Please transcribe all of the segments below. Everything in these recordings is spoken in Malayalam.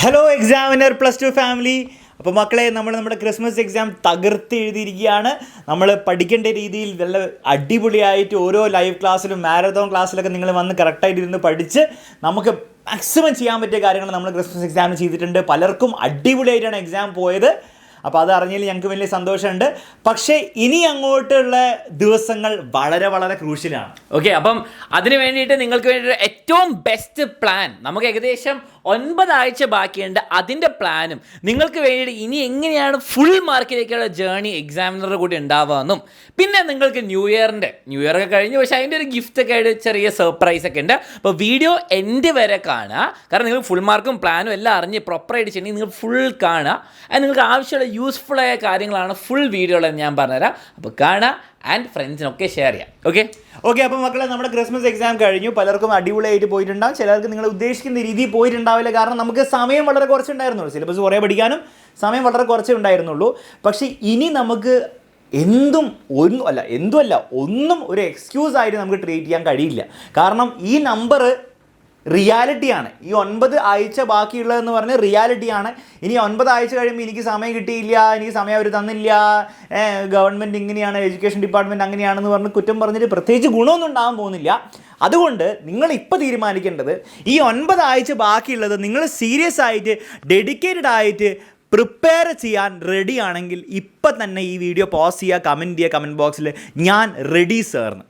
Hello examiner +2 family. അപ്പോൾ മക്കളെ, നമ്മുടെ ക്രിസ്മസ് എക്സാം തകർത്ത് എഴുതിയിരിക്കുകയാണ്. നമ്മൾ പഠിക്കേണ്ട രീതിയിൽ നല്ല അടിപൊളിയായിട്ട് ഓരോ ലൈവ് ക്ലാസ്സിലും മാരത്തോൺ ക്ലാസ്സിലൊക്കെ നിങ്ങൾ വന്ന് കറക്റ്റായിട്ട് ഇരുന്ന് പഠിച്ച് നമുക്ക് മാക്സിമം ചെയ്യാൻ പറ്റിയ കാര്യങ്ങൾ നമ്മൾ ക്രിസ്മസ് എക്സാമിന് ചെയ്തിട്ടുണ്ട്. പലർക്കും അടിപൊളിയായിട്ടാണ് എക്സാം പോയത്. അപ്പോൾ അത് അറിഞ്ഞതിൽ ഞങ്ങൾക്ക് വലിയ സന്തോഷമുണ്ട്. പക്ഷേ ഇനി അങ്ങോട്ടുള്ള ദിവസങ്ങൾ വളരെ വളരെ ക്രൂഷ്യലാണ്. ഓക്കെ, അപ്പം അതിന് വേണ്ടിയിട്ട് നിങ്ങൾക്ക് വേണ്ടി ഏറ്റവും ബെസ്റ്റ് പ്ലാൻ, നമുക്ക് ഏകദേശം 9 ആഴ്ച ബാക്കിയുണ്ട്. അതിൻ്റെ പ്ലാനും നിങ്ങൾക്ക് വേണ്ടിയിട്ട് ഇനി എങ്ങനെയാണ് ഫുൾ മാർക്കിലേക്കുള്ള ജേർണി എക്സാമിനറുടെ കൂടി ഉണ്ടാവുകയെന്നും, പിന്നെ നിങ്ങൾക്ക് ന്യൂ ഇയർ ഒക്കെ കഴിഞ്ഞു, പക്ഷേ അതിൻ്റെ ഒരു ഗിഫ്റ്റൊക്കെ ആയിട്ട് ചെറിയ സർപ്രൈസ് ഒക്കെ ഉണ്ട്. അപ്പോൾ വീഡിയോ എൻഡ് വരെ കാണുക. കാരണം നിങ്ങൾ ഫുൾ മാർക്കും പ്ലാനും എല്ലാം അറിഞ്ഞ് പ്രോപ്പറായിട്ട് ചെയ്യണമെങ്കിൽ നിങ്ങൾ ഫുൾ കാണുക. അത് നിങ്ങൾക്ക് ആവശ്യമുള്ള യൂസ്ഫുള്ളായ കാര്യങ്ങളാണ് ഫുൾ വീഡിയോകളെന്ന് ഞാൻ പറഞ്ഞുതരാം. അപ്പോൾ കാണുക ആൻഡ് ഫ്രണ്ട്സിനൊക്കെ ഷെയർ ചെയ്യാം. ഓക്കെ അപ്പോൾ മക്കളെ, നമ്മുടെ ക്രിസ്മസ് എക്സാം കഴിഞ്ഞു. പലർക്കും അടിപൊളിയായിട്ട് പോയിട്ടുണ്ടാകും, ചിലർക്ക് നിങ്ങൾ ഉദ്ദേശിക്കുന്ന രീതിയിൽ പോയിട്ടുണ്ടാവില്ല. കാരണം നമുക്ക് സമയം വളരെ കുറച്ചുണ്ടായിരുന്നുള്ളൂ, സിലബസ് കുറേ പഠിക്കാനും സമയം വളരെ കുറച്ചേ ഉണ്ടായിരുന്നുള്ളൂ. പക്ഷേ ഇനി നമുക്ക് ഒന്നും ഒരു എക്സ്ക്യൂസ് ആയിട്ട് നമുക്ക് ട്രീറ്റ് ചെയ്യാൻ കഴിയില്ല. കാരണം ഈ നമ്പർ റിയാലിറ്റിയാണ്. ഈ 9 ആഴ്ച ബാക്കിയുള്ളതെന്ന് പറഞ്ഞ് റിയാലിറ്റിയാണ്. ഇനി 9 ആഴ്ച കഴിയുമ്പോൾ എനിക്ക് സമയം കിട്ടിയില്ല, എനിക്ക് സമയം അവർ തന്നില്ല, ഗവൺമെൻറ് ഇങ്ങനെയാണ്, എഡ്യൂക്കേഷൻ ഡിപ്പാർട്ട്മെൻറ്റ് അങ്ങനെയാണെന്ന് പറഞ്ഞ് കുറ്റം പറഞ്ഞിട്ട് പ്രത്യേകിച്ച് ഗുണമൊന്നും ഉണ്ടാകാൻ പോകുന്നില്ല. അതുകൊണ്ട് നിങ്ങൾ ഇപ്പോൾ തീരുമാനിക്കേണ്ടത്, ഈ 9 ആഴ്ച ബാക്കിയുള്ളത് നിങ്ങൾ സീരിയസ് ആയിട്ട് ഡെഡിക്കേറ്റഡ് ആയിട്ട് പ്രിപ്പയർ ചെയ്യാൻ റെഡി ആണെങ്കിൽ ഇപ്പം തന്നെ ഈ വീഡിയോ പോസ് ചെയ്യുക, കമൻറ്റ് ചെയ്യുക കമൻറ്റ് ബോക്സിൽ, ഞാൻ റെഡി സാർന്ന്.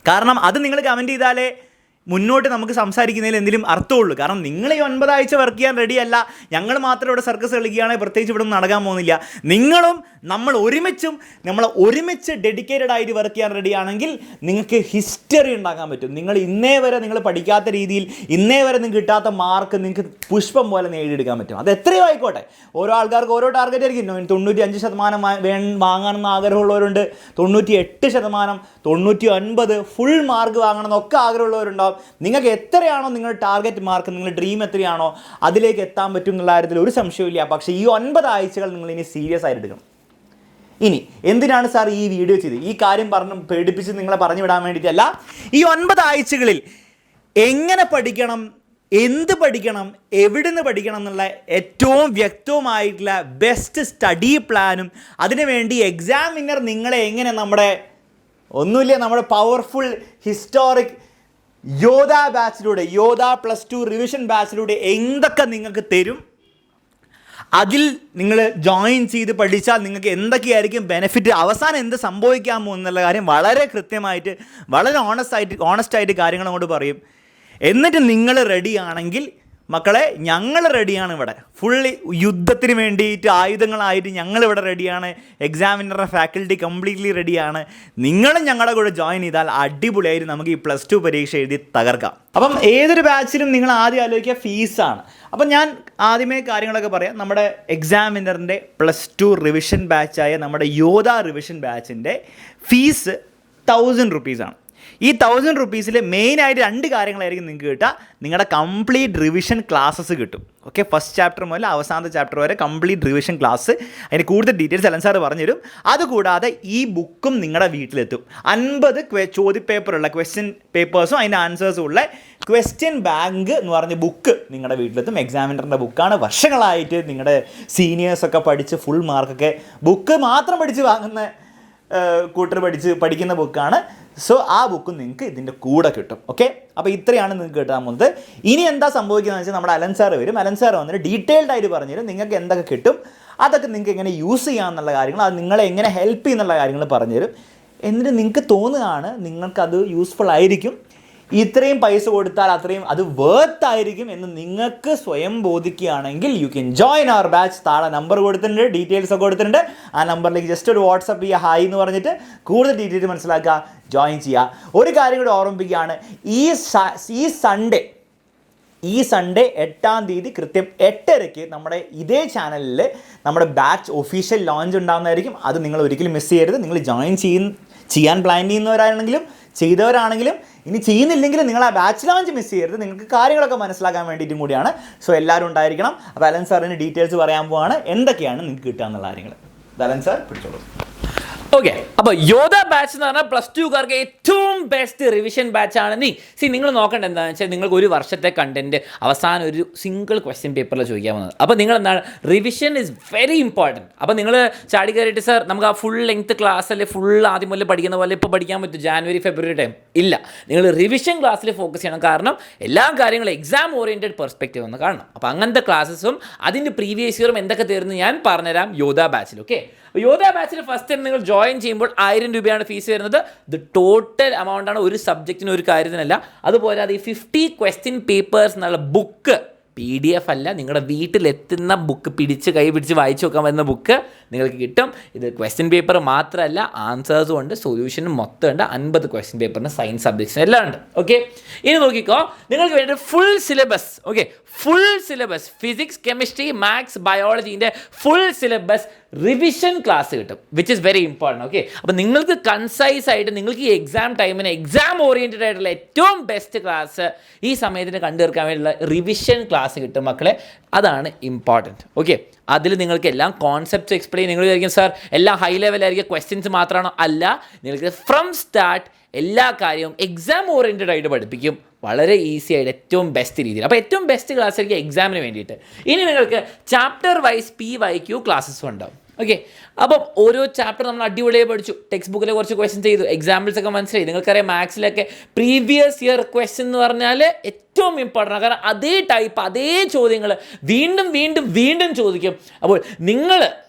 കാരണം അത് നിങ്ങൾ കമൻറ്റ് ചെയ്താലേ മുന്നോട്ട് നമുക്ക് സംസാരിക്കുന്നതിൽ എന്തെങ്കിലും അർത്ഥമുള്ളൂ. കാരണം നിങ്ങൾ ഈ 9 ആഴ്ച വർക്ക് ചെയ്യാൻ റെഡിയല്ല, ഞങ്ങൾ മാത്രം ഇവിടെ സർക്കസ് കളിക്കുകയാണെങ്കിൽ പ്രത്യേകിച്ച് ഇവിടെ ഒന്നും നടക്കാൻ പോകുന്നില്ല. നിങ്ങളും നമ്മൾ ഒരുമിച്ച് ഡെഡിക്കേറ്റഡ് ആയിട്ട് വർക്ക് ചെയ്യാൻ റെഡിയാണെങ്കിൽ നിങ്ങൾക്ക് ഹിസ്റ്ററി ഉണ്ടാക്കാൻ പറ്റും. നിങ്ങൾ ഇന്നേ വരെ നിങ്ങൾ പഠിക്കാത്ത രീതിയിൽ, ഇന്നേ വരെ നിങ്ങൾക്ക് കിട്ടാത്ത മാർക്ക് നിങ്ങൾക്ക് പുഷ്പം പോലെ നേടിയെടുക്കാൻ പറ്റും. അത് എത്രയോ ആയിക്കോട്ടെ. ഓരോ ആൾക്കാർക്ക് ഓരോ ടാർഗറ്റ് ആയിരിക്കും. 95% വാങ്ങണമെന്ന് ആഗ്രഹമുള്ളവരുണ്ട്, 98%, 99 ഫുൾ മാർക്ക് വാങ്ങണമെന്നൊക്കെ ആഗ്രഹമുള്ളവരുണ്ടാവും. നിങ്ങൾക്ക് എത്രയാണോ നിങ്ങളുടെ ടാർഗറ്റ് മാർക്ക്, നിങ്ങളുടെ ഡ്രീം എത്രയാണോ അതിലേക്ക് എത്താൻ പറ്റും എന്നുള്ള കാര്യത്തിൽ ഒരു സംശയമില്ല. പക്ഷേ ഈ 9 ആഴ്ചകൾ നിങ്ങൾ ഇനി സീരിയസ് ആയിട്ട് എടുക്കണം. ഇനി എന്തിനാണ് സാർ ഈ വീഡിയോ ചെയ്ത് ഈ കാര്യം പറഞ്ഞ് പേടിപ്പിച്ച് നിങ്ങളെ പറഞ്ഞു വിടാൻ വേണ്ടിയിട്ടല്ല. ഈ 9 ആഴ്ചകളിൽ എങ്ങനെ പഠിക്കണം, എന്ത് പഠിക്കണം, എവിടുന്ന് പഠിക്കണം എന്നുള്ള ഏറ്റവും വ്യക്തവുമായിട്ടുള്ള ബെസ്റ്റ് സ്റ്റഡി പ്ലാനും, അതിനുവേണ്ടി എക്സാമിനർ നിങ്ങളെ എങ്ങനെ നമ്മുടെ powerful historic Yodha ബാച്ചിലൂടെ, Yodha +2 revision ബാച്ചിലൂടെ എന്തൊക്കെ നിങ്ങൾക്ക് തരും, അതിൽ നിങ്ങൾ ജോയിൻ ചെയ്ത് പഠിച്ചാൽ നിങ്ങൾക്ക് എന്തൊക്കെയായിരിക്കും ബെനിഫിറ്റ്, അവസാനം എന്ത് സംഭവിക്കാമോ എന്നുള്ള കാര്യം വളരെ കൃത്യമായിട്ട്, വളരെ ഓണസ്റ്റായിട്ട് കാര്യങ്ങൾ അങ്ങോട്ട് പറയും. എന്നിട്ട് നിങ്ങൾ റെഡിയാണെങ്കിൽ മക്കളെ, ഞങ്ങൾ റെഡിയാണ്. ഇവിടെ ഫുള്ളി യുദ്ധത്തിന് വേണ്ടിയിട്ട് ആയുധങ്ങളായിട്ട് ഞങ്ങളിവിടെ റെഡിയാണ്. എക്സാമിനറുടെ ഫാക്കൽറ്റി കംപ്ലീറ്റ്ലി റെഡിയാണ്. നിങ്ങളും ഞങ്ങളുടെ കൂടെ ജോയിൻ ചെയ്താൽ അടിപൊളിയായിട്ട് നമുക്ക് ഈ +2 പരീക്ഷ എഴുതി തകർക്കാം. അപ്പം ഏതൊരു ബാച്ചിലും നിങ്ങൾ ആദ്യം ആലോചിക്കുക ഫീസാണ്. അപ്പം ഞാൻ ആദ്യമേ കാര്യങ്ങളൊക്കെ പറയാം. നമ്മുടെ എക്സാമിനറിൻ്റെ +2 റിവിഷൻ ബാച്ചായ നമ്മുടെ യോധ റിവിഷൻ ബാച്ചിൻ്റെ ഫീസ് 1000 റുപ്പീസാണ്. ഈ 1000 റുപ്പീസിൽ മെയിനായിട്ട് 2 കാര്യങ്ങളായിരിക്കും നിങ്ങൾക്ക് കിട്ടുക. നിങ്ങളുടെ കംപ്ലീറ്റ് റിവിഷൻ ക്ലാസ്സസ് കിട്ടും. ഓക്കെ, ഫസ്റ്റ് ചാപ്റ്റർ മുതൽ അവസാനത്തെ ചാപ്റ്റർ വരെ കംപ്ലീറ്റ് റിവിഷൻ ക്ലാസ്. അതിന് കൂടുതൽ ഡീറ്റെയിൽസ് അലൻ സാർ പറഞ്ഞുതരും. അതുകൂടാതെ ഈ ബുക്കും നിങ്ങളുടെ വീട്ടിലെത്തും. 50 ചോദ്യപേപ്പറുള്ള ക്വസ്റ്റ്യൻ പേപ്പേഴ്സും അതിൻ്റെ ആൻസേഴ്സും ഉള്ള ക്വസ്റ്റ്യൻ ബാങ്ക് എന്ന് പറഞ്ഞ ബുക്ക് നിങ്ങളുടെ വീട്ടിലെത്തും. എക്സാമിനറിൻ്റെ ബുക്കാണ്. വർഷങ്ങളായിട്ട് നിങ്ങളുടെ സീനിയേഴ്സൊക്കെ പഠിച്ച് ഫുൾ മാർക്കൊക്കെ ബുക്ക് മാത്രം പഠിച്ച് വാങ്ങുന്ന പഠിക്കുന്ന ബുക്കാണ്. സോ ആ ബുക്കും നിങ്ങൾക്ക് ഇതിൻ്റെ കൂടെ കിട്ടും. ഓക്കെ, അപ്പോൾ ഇത്രയാണ് നിങ്ങൾക്ക് കിട്ടാൻ പോകുന്നത്. ഇനി എന്താ സംഭവിക്കുന്നത് വെച്ചാൽ നമ്മുടെ അലൻ സാർ വരും. അലൻ സാർ വന്നിട്ട് ഡീറ്റെയിൽഡ് ആയിട്ട് പറഞ്ഞുതരും നിങ്ങൾക്ക് എന്തൊക്കെ കിട്ടും, അതൊക്കെ നിങ്ങൾക്ക് എങ്ങനെ യൂസ് ചെയ്യാമെന്നുള്ള കാര്യങ്ങൾ, അത് നിങ്ങളെ എങ്ങനെ ഹെൽപ്പ് ചെയ്യുന്നുള്ള കാര്യങ്ങൾ പറഞ്ഞുതരും. എന്നിട്ട് നിങ്ങൾക്ക് തോന്നുകയാണ് നിങ്ങൾക്കത് യൂസ്ഫുൾ ആയിരിക്കും, ഇത്രയും പൈസ കൊടുത്താൽ അത്രയും അത് വേർത്ത് ആയിരിക്കും എന്ന് നിങ്ങൾക്ക് സ്വയം ബോധിക്കുകയാണെങ്കിൽ you can join our batch. താഴെ നമ്പർ കൊടുത്തിട്ടുണ്ട്, ഡീറ്റെയിൽസ് ഒക്കെ കൊടുത്തിട്ടുണ്ട്. ആ നമ്പറിലേക്ക് ജസ്റ്റ് ഒരു വാട്സപ്പ് ചെയ്യുക, ഹായ് എന്ന് പറഞ്ഞിട്ട് കൂടുതൽ ഡീറ്റെയിൽസ് മനസ്സിലാക്കുക, ജോയിൻ ചെയ്യുക. ഒരു കാര്യം കൂടി ഓർമ്മിപ്പിക്കുകയാണ്, ഈ സൺഡേ 8-ാം തീയതി കൃത്യം 8:30 നമ്മുടെ ഇതേ ചാനലിൽ നമ്മുടെ ബാച്ച് ഒഫീഷ്യൽ ലോഞ്ച് ഉണ്ടാകുന്നതായിരിക്കും. അത് നിങ്ങൾ ഒരിക്കലും മിസ് ചെയ്യരുത്. നിങ്ങൾ ജോയിൻ ചെയ്യാൻ പ്ലാൻ ചെയ്യുന്നവരാണെങ്കിലും ചെയ്തവരാണെങ്കിലും ഇനി ചെയ്യുന്നില്ലെങ്കിലും നിങ്ങൾ ആ ബാച്ച് ലോഞ്ച് മിസ് ചെയ്യരുത്. നിങ്ങൾക്ക് കാര്യങ്ങളൊക്കെ മനസ്സിലാക്കാൻ വേണ്ടിയിട്ടും കൂടിയാണ്. സോ എല്ലാവരും ഉണ്ടായിരിക്കണം. അപ്പോൾ അലൻ സാറിന് ഡീറ്റെയിൽസ് പറയാൻ പോവാണ് എന്തൊക്കെയാണ് നിങ്ങൾക്ക് കിട്ടുക എന്നുള്ള കാര്യങ്ങൾ. Allen sir പിടിച്ചോളൂ. ഓക്കെ, അപ്പോൾ യോധ ബാച്ച് എന്ന് പറഞ്ഞാൽ +2കാർക്ക് ഏറ്റവും ബെസ്റ്റ് റിവിഷൻ ബാച്ച് ആണ്. നിങ്ങൾ നോക്കേണ്ടത് എന്താണെന്ന് വെച്ചാൽ നിങ്ങൾക്ക് ഒരു വർഷത്തെ കണ്ടന്റ് അവസാനം ഒരു സിംഗിൾ ക്വസ്റ്റ്യൻ പേപ്പറിൽ ചോദിക്കാവുന്നത്. അപ്പോൾ നിങ്ങൾ എന്താണ്, റിവിഷൻ ഇസ് വെരി ഇമ്പോർട്ടൻറ്റ്. അപ്പോൾ നിങ്ങൾ ചാടി കയറിയിട്ട് സാർ നമുക്ക് ആ ഫുൾ ലെങ്ത് ക്ലാസ് അല്ലെ ഫുൾ ആദ്യം മുതൽ പഠിക്കുന്ന പോലെ ഇപ്പോൾ പഠിക്കാൻ പറ്റും ജാനുവരി ഫെബ്രുവരി ടൈം? ഇല്ല, നിങ്ങൾ റിവിഷൻ ക്ലാസ്സിൽ ഫോക്കസ് ചെയ്യണം. കാരണം എല്ലാ കാര്യങ്ങളും എക്സാം ഓറിയൻറ്റഡ് പെർസ്പെക്റ്റീവ് ഒന്ന് കാണണം. അപ്പോൾ അങ്ങനത്തെ ക്ലാസ്സസും അതിൻ്റെ പ്രീവിയസ് ഇയറും എന്തൊക്കെ തരുന്നു ഞാൻ പറഞ്ഞുതരാം യോധ ബാച്ചിൽ. ഓക്കെ, യോധ ബാച്ചിൽ ഫസ്റ്റ് ടൈം നിങ്ങൾ ജോയിൻ ചെയ്യുമ്പോൾ 1000 രൂപയാണ് ഫീസ് വരുന്നത്. ഇത് ടോട്ടൽ എമൗണ്ട് ആണ്, ഒരു സബ്ജക്റ്റിന് ഒരു കാര്യത്തിനല്ല. അതുപോലെ അത് ഈ 50 ക്വസ്റ്റ്യൻ പേപ്പേഴ്സ് എന്നുള്ള ബുക്ക് PDF അല്ല, നിങ്ങളുടെ വീട്ടിലെത്തുന്ന ബുക്ക് കൈ പിടിച്ച് വായിച്ചു നോക്കാൻ പറ്റുന്ന ബുക്ക് നിങ്ങൾക്ക് കിട്ടും. ഇത് ക്വസ്റ്റ്യൻ പേപ്പർ മാത്രമല്ല, ആൻസേഴ്സും ഉണ്ട്, സൊല്യൂഷനും മൊത്തം ഉണ്ട്. 50 ക്വസ്റ്റ്യൻ പേപ്പറിന് സയൻസ് സബ്ജക്ട്സിന് എല്ലാം ഉണ്ട്. ഓക്കെ, ഇനി നോക്കിക്കോ, നിങ്ങൾക്ക് വേണ്ടി full syllabus. Okay, full syllabus physics, chemistry, maths, ബയോളജീൻ്റെ ഫുൾ സിലബസ് റിവിഷൻ ക്ലാസ് കിട്ടും, which is very important. Okay, അപ്പോൾ നിങ്ങൾക്ക് കൺസൈസ് ആയിട്ട് നിങ്ങൾക്ക് ഈ എക്സാം ടൈമിന് എക്സാം ഓറിയൻറ്റഡ് ആയിട്ടുള്ള ഏറ്റവും ബെസ്റ്റ് ക്ലാസ് ഈ സമയത്തിന് കണ്ടുതീർക്കാൻ വേണ്ടിയുള്ള റിവിഷൻ ക്ലാസ് കിട്ടും മക്കളെ. അതാണ് ഇമ്പോർട്ടൻറ്റ്. ഓക്കെ, അതിൽ നിങ്ങൾക്ക് എല്ലാം കോൺസെപ്റ്റ്സ് എക്സ്പ്ലെയിൻ. നിങ്ങൾ വിചാരിക്കും സാർ എല്ലാം ഹൈ ലെവലായിരിക്കും, ക്വസ്റ്റ്യൻസ് മാത്രമാണോ? അല്ല, നിങ്ങൾക്ക് ഫ്രം സ്റ്റാർട്ട് എല്ലാ കാര്യവും എക്സാം ഓറിയൻറ്റഡ് ആയിട്ട് പഠിപ്പിക്കും, വളരെ ഈസി ആയിട്ട് ഏറ്റവും ബെസ്റ്റ് രീതിയിൽ. അപ്പോൾ ഏറ്റവും ബെസ്റ്റ് ക്ലാസ് ആയിരിക്കും എക്സാമിന് വേണ്ടിയിട്ട്. ഇനി നിങ്ങൾക്ക് ചാപ്റ്റർ വൈസ് PYQ ക്ലാസ്സസും ഉണ്ടാവും. ഓക്കെ, അപ്പം ഓരോ ചാപ്റ്റർ നമ്മൾ അടിപൊളിയായി പഠിച്ചു, ടെക്സ്റ്റ് ബുക്കിലെ കുറച്ച് ക്വസ്റ്റ്യൻസ് ചെയ്തു, എക്സാമ്പിൾസ് ഒക്കെ മനസ്സിലായി. നിങ്ങൾക്കറിയാം മാത്സിലൊക്കെ പ്രീവിയസ് ഇയർ ക്വസ്റ്റ്യൻ എന്ന് പറഞ്ഞാൽ ഏറ്റവും ഇമ്പോർട്ടൻ്റ് ആണ്. കാരണം അതേ ടൈപ്പ് അതേ ചോദ്യങ്ങൾ വീണ്ടും വീണ്ടും വീണ്ടും ചോദിക്കും. അപ്പോൾ നിങ്ങൾ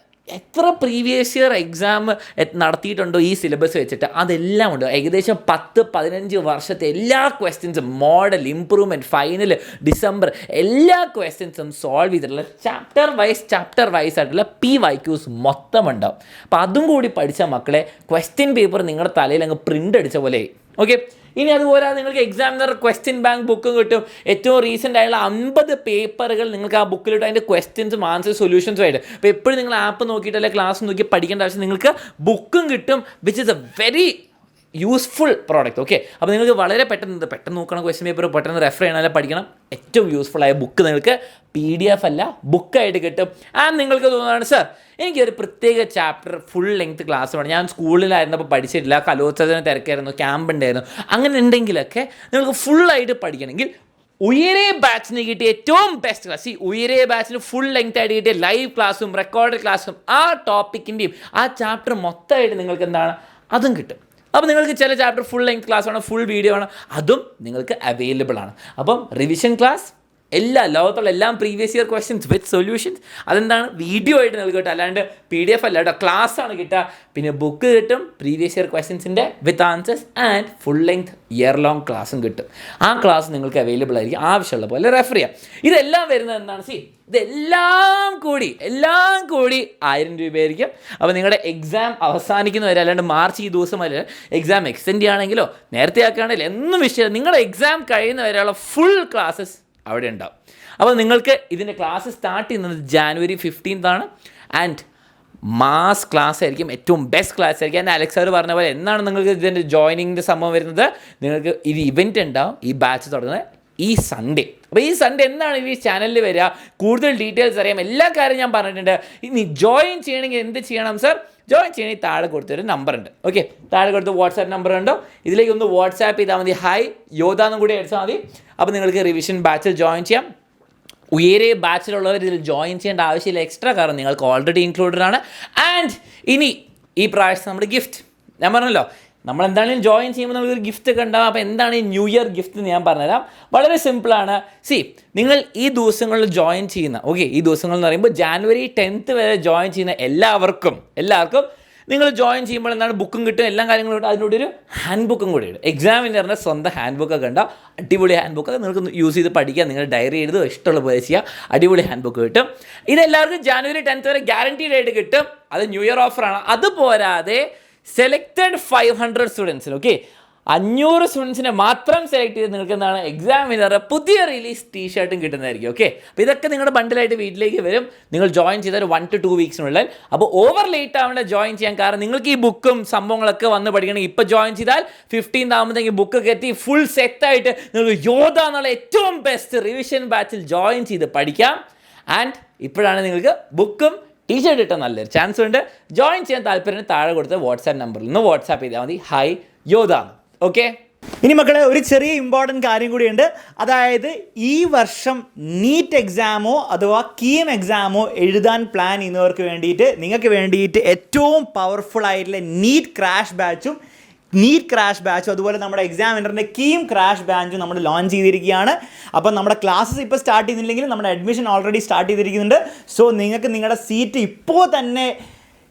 എത്ര പ്രീവിയസ് ഇയർ എക്സാം നടത്തിയിട്ടുണ്ടോ ഈ സിലബസ് വെച്ചിട്ട്, അതെല്ലാം ഉണ്ട്. ഏകദേശം 10-15 വർഷത്തെ എല്ലാ ക്വസ്റ്റ്യൻസും, മോഡൽ, ഇംപ്രൂവ്മെൻറ്റ്, ഫൈനൽ, ഡിസംബർ എല്ലാ ക്വസ്റ്റ്യൻസും സോൾവ് ചെയ്തിട്ടുള്ള ചാപ്റ്റർ വൈസ് ആയിട്ടുള്ള PYQs മൊത്തം ഉണ്ടാവും. അപ്പോൾ അതും കൂടി പഠിച്ച മക്കളെ ക്വസ്റ്റ്യൻ പേപ്പർ നിങ്ങളുടെ തലയിൽ അങ്ങ് പ്രിൻ്റ് അടിച്ച പോലെ. ഓക്കെ, ഇനി അതുപോലെ നിങ്ങൾക്ക് എക്സാമിനർ ക്വസ്റ്റ്യൻ ബാങ്ക് ബുക്കും കിട്ടും. ഏറ്റവും റീസെൻ്റ് ആയുള്ള 50 പേപ്പറുകൾ നിങ്ങൾക്ക് ആ ബുക്കിലിട്ട് അതിൻ്റെ ക്വസ്റ്റ്യൻസും ആൻസേഴ്സ് സൊല്യൂഷൻസും ആയിട്ട്. അപ്പോൾ എപ്പോഴും നിങ്ങൾ ആപ്പ് നോക്കിയിട്ട് അല്ലെങ്കിൽ ക്ലാസ് നോക്കി പഠിക്കേണ്ട ആവശ്യം, നിങ്ങൾക്ക് ബുക്കും കിട്ടും, which is A very useful product. Okay, അപ്പോൾ നിങ്ങൾക്ക് വളരെ പെട്ടെന്ന് നോക്കണം, ക്വസ്റ്റ്യൻ പേപ്പർ പെട്ടെന്ന് റെഫർ ചെയ്യണം, അല്ലെങ്കിൽ പഠിക്കണം. ഏറ്റവും യൂസ്ഫുൾ ആയ ബുക്ക് നിങ്ങൾക്ക് PDF അല്ല ബുക്കായിട്ട് കിട്ടും. ആൻഡ് നിങ്ങൾക്ക് തോന്നുന്നതാണ് സാർ എനിക്കൊരു പ്രത്യേക ചാപ്റ്റർ ഫുൾ ലെങ്ത് ക്ലാസ് വേണം, ഞാൻ സ്കൂളിലായിരുന്നപ്പോൾ പഠിച്ചിട്ടില്ല, കലോത്സവത്തിന് തിരക്കായിരുന്നു, ക്യാമ്പ് ഉണ്ടായിരുന്നു, അങ്ങനെ ഉണ്ടെങ്കിലൊക്കെ നിങ്ങൾക്ക് ഫുള്ളായിട്ട് പഠിക്കണമെങ്കിൽ ഉയരെ ബാച്ചിന് കിട്ടിയ ഏറ്റവും ബെസ്റ്റ് ക്ലാസ്, ഈ ഉയരെ ബാച്ചിന് ഫുൾ ലെങ്ത് ആയിട്ട് കിട്ടിയ ലൈവ് ക്ലാസ്സും റെക്കോർഡ് ക്ലാസ്സും ആ ടോപ്പിക്കിൻ്റെയും ആ ചാപ്റ്റർ മൊത്തമായിട്ട് നിങ്ങൾക്ക് എന്താണ് അതും കിട്ടും. അപ്പോൾ നിങ്ങൾക്ക് ചില ചാപ്റ്റർ ഫുൾ ലെങ്ത് ക്ലാസ് വേണം, ഫുൾ വീഡിയോ വേണം, അതും നിങ്ങൾക്ക് അവൈലബിൾ ആണ്. അപ്പം റിവിഷൻ ക്ലാസ് ലോകത്തുള്ള എല്ലാം previous year questions with solutions, അതെന്താണ് വീഡിയോ ആയിട്ട് നിങ്ങൾക്ക് കിട്ടും, അല്ലാണ്ട് PDF അല്ല കേട്ടോ, ക്ലാസ് ആണ് കിട്ടുക. പിന്നെ ബുക്ക് കിട്ടും, പ്രീവിയസ് ഇയർ ക്വസ്റ്റ്യൻസിൻ്റെ with answers and full length year long ക്ലാസ്സും കിട്ടും. ആ ക്ലാസ് നിങ്ങൾക്ക് അവൈലബിൾ ആയിരിക്കും, ആവശ്യമുള്ള പോലെ റെഫർ ചെയ്യാം. ഇതെല്ലാം വരുന്നത് എന്താണ്, ഇതെല്ലാം കൂടി 1000 രൂപയായിരിക്കും. അപ്പോൾ നിങ്ങളുടെ എക്സാം അവസാനിക്കുന്നവരെ, അല്ലാണ്ട് മാർച്ച് ഈ ദിവസം വരെ എക്സാം എക്സ്റ്റെൻഡ് ചെയ്യുകയാണെങ്കിലോ നേരത്തെ ആക്കുകയാണെങ്കിലോ എന്നും വിഷയം, നിങ്ങളുടെ എക്സാം കഴിയുന്നവരെയുള്ള ഫുൾ ക്ലാസ്സസ് അവിടെ ഉണ്ടാവും. അപ്പോൾ നിങ്ങൾക്ക് ഇതിൻ്റെ ക്ലാസ് സ്റ്റാർട്ട് ചെയ്യുന്നത് ജാനുവരി 15th ആണ്. ആൻഡ് മാസ് ക്ലാസ് ആയിരിക്കും, ഏറ്റവും ബെസ്റ്റ് ക്ലാസ് ആയിരിക്കും. ആൻഡ് അലക്സ് സാർ പറഞ്ഞ പോലെ എന്നാണ് നിങ്ങൾക്ക് ഇതിൻ്റെ ജോയിനിങ്ങിൻ്റെ സംഭവം വരുന്നത്, നിങ്ങൾക്ക് ഇത് ഇവൻറ്റ് ഉണ്ടാവും, ഈ ബാച്ച് തുടങ്ങുന്നത് ഈ സൺഡേ. അപ്പോൾ ഈ സൺഡേ എന്താണ് ഈ ചാനലിൽ വരിക, കൂടുതൽ ഡീറ്റെയിൽസ് അറിയാം, എല്ലാ കാര്യം ഞാൻ പറഞ്ഞിട്ടുണ്ട്. ഇനി ജോയിൻ ചെയ്യണമെങ്കിൽ എന്ത് ചെയ്യണം സാർ, ജോയിൻ ചെയ്യണമെങ്കിൽ താഴെ കൊടുത്തൊരു നമ്പർ ഉണ്ട്. ഓക്കെ, താഴെ കൊടുത്ത് വാട്സാപ്പ് നമ്പർ ഉണ്ടോ, ഇതിലേക്ക് ഒന്ന് വാട്സാപ്പ് ചെയ്താൽ മതി, ഹായ് യോധ എന്നും കൂടി അടിച്ചാൽ മതി. അപ്പോൾ നിങ്ങൾക്ക് റിവിഷൻ ബാച്ചിൽ ജോയിൻ ചെയ്യാം. ഉയരെ ബാച്ചിലുള്ളവർ ഇതിൽ ജോയിൻ ചെയ്യേണ്ട ആവശ്യമില്ല എക്സ്ട്രാ, കാരണം നിങ്ങൾക്ക് ഓൾറെഡി ഇൻക്ലൂഡഡ് ആണ്. ആൻഡ് ഇനി ഈ പ്രാവശ്യം നമ്മുടെ ഗിഫ്റ്റ് ഞാൻ പറഞ്ഞല്ലോ, നമ്മൾ എന്താണെങ്കിലും ജോയിൻ ചെയ്യുമ്പോൾ നമുക്കൊരു ഗിഫ്റ്റ് ഒക്കെ ഉണ്ടാകും. അപ്പോൾ എന്താണ് ഈ ന്യൂ ഇയർ ഗിഫ്റ്റ് എന്ന് ഞാൻ പറഞ്ഞുതരാം. വളരെ സിമ്പിളാണ്. നിങ്ങൾ ഈ ദിവസങ്ങളിൽ ജോയിൻ ചെയ്യുന്ന, ഓക്കെ, ഈ ദിവസങ്ങൾ എന്ന് പറയുമ്പോൾ ജാനുവരി 10th വരെ ജോയിൻ ചെയ്യുന്ന എല്ലാവർക്കും നിങ്ങൾ ജോയിൻ ചെയ്യുമ്പോൾ എന്താണ് ബുക്കും കിട്ടും, എല്ലാ കാര്യങ്ങളും കിട്ടും. അതിനോട് ഒരു ഹാൻഡ് ബുക്കും കൂടി ഉണ്ട്. എക്സാമിനറിൻ്റെ സ്വന്തം ഹാൻഡ് ബുക്കൊക്കെ ഉണ്ടാവും, അടിപൊളി ഹാൻഡ് ബുക്ക്, നിങ്ങൾക്ക് യൂസ് ചെയ്ത് പഠിക്കുക, നിങ്ങൾ ഡയറി എഴുതുക, ഇഷ്ടമുള്ള പോലെ ചെയ്യുക, അടിപൊളി ഹാൻഡ് ബുക്ക് കിട്ടും. ഇതെല്ലാവർക്കും ജാനുവരി 10th വരെ ഗ്യാരണ്ടീഡ് ആയിട്ട് കിട്ടും. അത് ന്യൂ ഇയർ ഓഫറാണ്. അതുപോരാതെ സെലക്റ്റഡ് 500 സ്റ്റുഡൻസിന്, ഓക്കെ, 500 സ്റ്റുഡൻസിനെ മാത്രം സെലക്ട് ചെയ്ത് നിങ്ങൾക്ക് എന്താണ് എക്സാമിനറുടെ പുതിയ റിലീസ് ടീഷർട്ടും കിട്ടുന്നതായിരിക്കും. ഓക്കെ, അപ്പോൾ ഇതൊക്കെ നിങ്ങളുടെ ബണ്ടിലായിട്ട് വീട്ടിലേക്ക് വരും, നിങ്ങൾ ജോയിൻ ചെയ്ത ഒരു 1 to 2 വീക്സിനുള്ളിൽ. അപ്പോൾ ഓവർ ലേറ്റ് ആവേണ്ട ജോയിൻ ചെയ്യാൻ, കാരണം നിങ്ങൾക്ക് ഈ ബുക്കും സംഭവങ്ങളൊക്കെ വന്ന് പഠിക്കണമെങ്കിൽ ഇപ്പോൾ ജോയിൻ ചെയ്താൽ 15th ആകുമ്പോഴത്തേക്ക് ബുക്കൊക്കെ എത്തി ഫുൾ സെറ്റായിട്ട് നിങ്ങൾക്ക് യോധ എന്നുള്ള ഏറ്റവും ബെസ്റ്റ് റിവിഷൻ ബാച്ചിൽ ജോയിൻ ചെയ്ത് പഠിക്കാം. ആൻഡ് ഇപ്പോഴാണ് നിങ്ങൾക്ക് ബുക്കും ടീഷർട്ട് ഇട്ടാൽ നല്ലൊരു ചാൻസ് ഉണ്ട്. ജോയിൻ ചെയ്യാൻ താല്പര്യം താഴെ കൊടുത്ത വാട്സാപ്പ് നമ്പറിൽ നിന്ന് വാട്സാപ്പ് ചെയ്താൽ മതി. ഹായ് യോധ. ഓക്കെ, ഇനി മക്കളെ ഒരു ചെറിയ ഇമ്പോർട്ടൻറ്റ് കാര്യം കൂടിയുണ്ട്. അതായത് ഈ വർഷം നീറ്റ് എക്സാമോ അഥവാ കീം എക്സാമോ എഴുതാൻ പ്ലാൻ ചെയ്യുന്നവർക്ക് വേണ്ടിയിട്ട് നിങ്ങൾക്ക് വേണ്ടിയിട്ട് ഏറ്റവും പവർഫുൾ ആയിട്ടുള്ള നീറ്റ് ക്രാഷ് ബാച്ചും അതുപോലെ നമ്മുടെ എക്സാമിനറിൻ്റെ കീം ക്രാഷ് ബാച്ചും നമ്മൾ ലോഞ്ച് ചെയ്തിരിക്കുകയാണ്. അപ്പം നമ്മുടെ ക്ലാസ്സസ് ഇപ്പോൾ സ്റ്റാർട്ട് ചെയ്യുന്നില്ലെങ്കിലും നമ്മുടെ അഡ്മിഷൻ ഓൾറെഡി സ്റ്റാർട്ട് ചെയ്തിരിക്കുന്നുണ്ട്. സോ നിങ്ങൾക്ക് നിങ്ങളുടെ സീറ്റ് ഇപ്പോൾ തന്നെ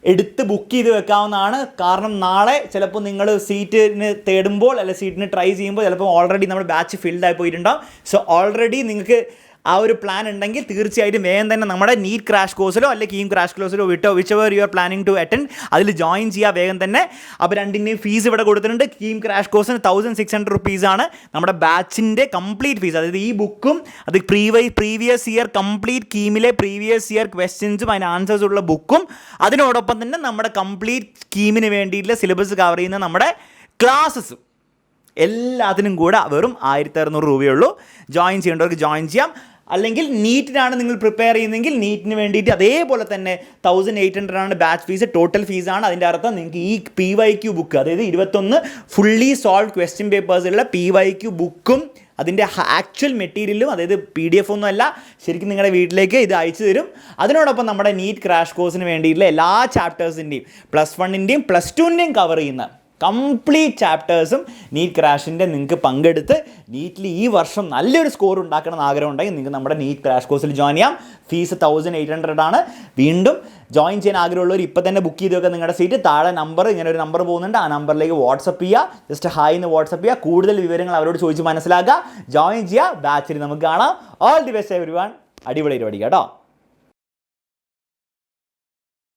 എടുത്ത് ബുക്ക് ചെയ്ത് വെക്കാവുന്നതാണ്. കാരണം നാളെ ചിലപ്പോൾ നിങ്ങൾ സീറ്റിന് തേടുമ്പോൾ അല്ലെങ്കിൽ സീറ്റിന് ട്രൈ ചെയ്യുമ്പോൾ ചിലപ്പോൾ ഓൾറെഡി നമ്മുടെ ബാച്ച് ഫിൽഡ് ആയി പോയിട്ടുണ്ടാവും. സോ ഓൾറെഡി നിങ്ങൾക്ക് ആ ഒരു പ്ലാൻ ഉണ്ടെങ്കിൽ തീർച്ചയായിട്ടും വേഗം തന്നെ നമ്മുടെ നീറ്റ് ക്രാഷ് കോഴ്സിലോ അല്ലെങ്കിൽ കീം ക്രാഷ് കോഴ്സിലോ whichever you are planning to attend അതിൽ ജോയിൻ ചെയ്യുക വേഗം തന്നെ. അപ്പോൾ രണ്ടിൻ്റെയും ഫീസ് ഇവിടെ കൊടുത്തിട്ടുണ്ട്. കീം ക്രാഷ് കോഴ്സിന് 1600 റുപ്പീസാണ് നമ്മുടെ ബാച്ചിൻ്റെ കംപ്ലീറ്റ് ഫീസ്. അതായത് ഈ ബുക്കും അത് പ്രീവിയസ് ഇയർ കംപ്ലീറ്റ് കീമിലെ പ്രീവിയസ് ഇയർ ക്വസ്റ്റ്യൻസും അതിൻ്റെ ആൻസേഴ്സും ഉള്ള ബുക്കും അതിനോടൊപ്പം തന്നെ നമ്മുടെ കംപ്ലീറ്റ് കീമിന് വേണ്ടിയിട്ടുള്ള സിലബസ് കവർ ചെയ്യുന്ന നമ്മുടെ ക്ലാസ്സസും എല്ലാത്തിനും കൂടെ വെറും 1600 രൂപയുള്ളൂ. ജോയിൻ ചെയ്യേണ്ടവർക്ക് ജോയിൻ ചെയ്യാം. അല്ലെങ്കിൽ നീറ്റിനാണ് നിങ്ങൾ പ്രിപ്പയർ ചെയ്യുന്നതെങ്കിൽ നീറ്റിന് വേണ്ടിയിട്ട് അതേപോലെ തന്നെ 1800 ആണ് ബാച്ച് ഫീസ്, ടോട്ടൽ ഫീസാണ്. അതിൻ്റെ അർത്ഥം നിങ്ങൾക്ക് ഈ PYQ ബുക്ക്, അതായത് 21 ഫുള്ളി സോൾവ് ക്വസ്റ്റ്യൻ പേപ്പേഴ്സുള്ള PYQ ബുക്കും അതിൻ്റെ ആക്ച്വൽ മെറ്റീരിയലും, അതായത് PDF ഒന്നും അല്ല, ശരിക്കും നിങ്ങളുടെ വീട്ടിലേക്ക് ഇത് അയച്ചു തരും. അതിനോടൊപ്പം നമ്മുടെ നീറ്റ് ക്രാഷ് കോഴ്സിന് വേണ്ടിയിട്ടുള്ള എല്ലാ ചാപ്റ്റേഴ്സിൻ്റെയും +1-ൻ്റെയും +2-ൻ്റെയും കവർ ചെയ്യുന്ന കംപ്ലീറ്റ് ചാപ്റ്റേഴ്സും നീറ്റ് ക്രാഷിൻ്റെ നിങ്ങൾക്ക് പങ്കെടുത്ത് നീറ്റിൽ ഈ വർഷം നല്ലൊരു സ്കോർ ഉണ്ടാക്കണം എന്ന് ആഗ്രഹം ഉണ്ടെങ്കിൽ നിങ്ങൾക്ക് നമ്മുടെ നീറ്റ് ക്രാഷ് കോഴ്സിൽ ജോയിൻ ചെയ്യാം. ഫീസ് 1800 ആണ്. വീണ്ടും ജോയിൻ ചെയ്യാൻ ആഗ്രഹമുള്ളവർ ഇപ്പോൾ തന്നെ ബുക്ക് ചെയ്ത് വെക്കുക നിങ്ങളുടെ സീറ്റ്. താഴെ ഇങ്ങനെ ഒരു നമ്പർ പോകുന്നുണ്ട്, ആ നമ്പറിലേക്ക് വാട്സപ്പ് ചെയ്യുക. ജസ്റ്റ് ഹായ് എന്ന് വാട്സപ്പ് ചെയ്യുക. കൂടുതൽ വിവരങ്ങൾ അവരോട് ചോദിച്ച് മനസ്സിലാക്കുക. ജോയിൻ ചെയ്യുക. ബാച്ചിൽ നമുക്ക് കാണാം. All the best everyone. അടിപൊളിയായിട്ട് പഠിക്കുക കേട്ടോ.